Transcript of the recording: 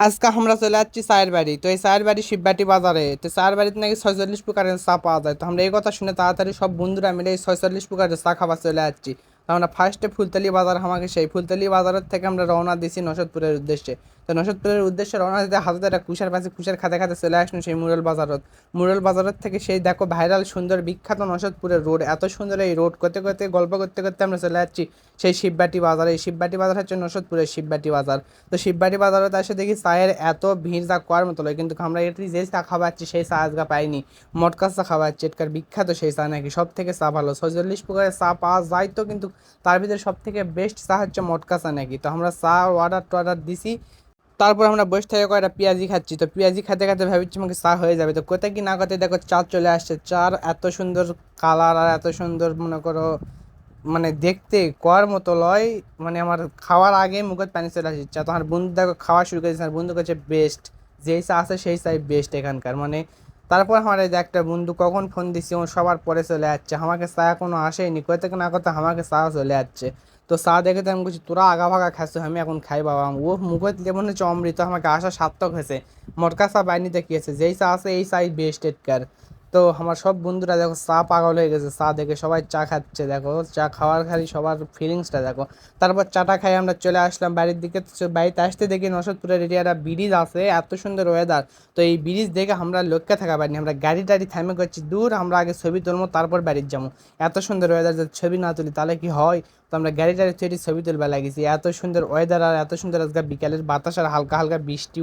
আজকে আমরা চলে যাচ্ছি চায়ের বাড়ি। তো এই চায়ের বাড়ি শিববাটি বাজারে। তো চায়ের বাড়িতে নাকি 46 প্রকারের চা পাওয়া যায়। তো আমরা এই কথা শুনে তাড়াতাড়ি সব বন্ধুরা মিলে এই 46 প্রকারের চা খাবার চলে যাচ্ছি। তো আমরা ফার্স্টে ফুলতলি বাজার, আমাকে সেই ফুলতলি বাজারের থেকে আমরা রওনা দিছি নসদপুরের উদ্দেশ্যে। তো নসদপুরের উদ্দেশ্যে রওনা দিতে হাতে একটা কুশার পাশে কুশার খাতে খাতে চলে আসলো সেই মুরল বাজারত। মুরল বাজারের থেকে সেই দেখো ভাইরাল সুন্দর বিখ্যাত নসদপুরের রোড, এত সুন্দর এই রোড করতে করতে গল্প করতে করতে আমরা চলে যাচ্ছি সেই শিববাটি বাজারে। এই শিববাটি বাজার হচ্ছে নসদপুরের শিববাটি বাজার। তো শিববাড়ি বাজারে এসে দেখি চায়ের এত ভিড় যা করার মতো লাগে, কিন্তু আমরা এটি যে চা খাওয়াচ্ছি সেই চা আজকে পাইনি। মটকা চা খাওয়াচ্ছি, এটার বিখ্যাত সেই চা নাকি সব থেকে চা ভালো। 46 প্রকারের চা পাওয়া যায়, তো কিন্তু তার ভিতরে সব থেকে বেস্ট চা হচ্ছে মটকা চা নাকি। তো আমরা চা অর্ডার দিছি। তারপর আমরা বসে থেকে কয়টা পেঁয়াজি খাচ্ছি। তো পেঁয়াজি খেতে খেতে ভাবছি আমাকে চা হয়ে যাবে, তো কোথায় কি না কোথায় দেখো চা চলে আসছে। চার এত সুন্দর কালার আর এত সুন্দর মনে করো মানে দেখতে কর মতো লয়। মানে আমার খাওয়ার আগে মুখে পানি চলে আসছে। তো আমার বন্ধু দেখো খাওয়া শুরু করেছে, আর বন্ধু কাছে বেস্ট যেই চা আছে সেই চাই বেস্ট এখানকার মানে। তারপর আমার এই যে একটা বন্ধু কখন ফোন দিচ্ছি ও সবার পরে চলে যাচ্ছে, আমাকে চা এখনো আসেনি, কই থেকে না করতে আমাকে চা চলে যাচ্ছে। তো চা দেখে তো আমি বলছি তোরা আগা ভাগা খাচ্ছ, আমি এখন খাই বাবা। ও মুখে যেমন হচ্ছে অমৃত, আমাকে আসা সার্থক হয়েছে। মটকা চা বাইনিতে কি আছে, যেই চা আছে এই চাই বেস্ট এটকার। তো আমার সব বন্ধুরা দেখো চা পাগল হয়ে গেছে, চা দেখে সবাই চা খাচ্ছে দেখো, চা খাওয়ার খালি সবার ফিলিংসটা দেখো। তারপর চাটা খাই আমরা চলে আসলাম বাড়ির দিকে। তো বাড়িতে আসতে দেখি নসদপুরের এরিয়াটা ব্রিজ আছে, এত সুন্দর ওয়েদার। তো এই ব্রিজ দেখে আমরা লক্ষ্যে থাকা পারিনি, আমরা গাড়ি টাড়ি থামে করছি দূর, আমরা আগে ছবি তুলবো তারপর বাড়ির যাবো। এত সুন্দর ওয়েদার, যদি ছবি না তুলি তাহলে কি হয়। তো আমরা গাড়ি টাড়ি তৈরি ছবি তুলবা লাগিয়েছি, এত সুন্দর ওয়েদার আর এত সুন্দর আজকে বিকালের বাতাস আর হালকা হালকা বৃষ্টি।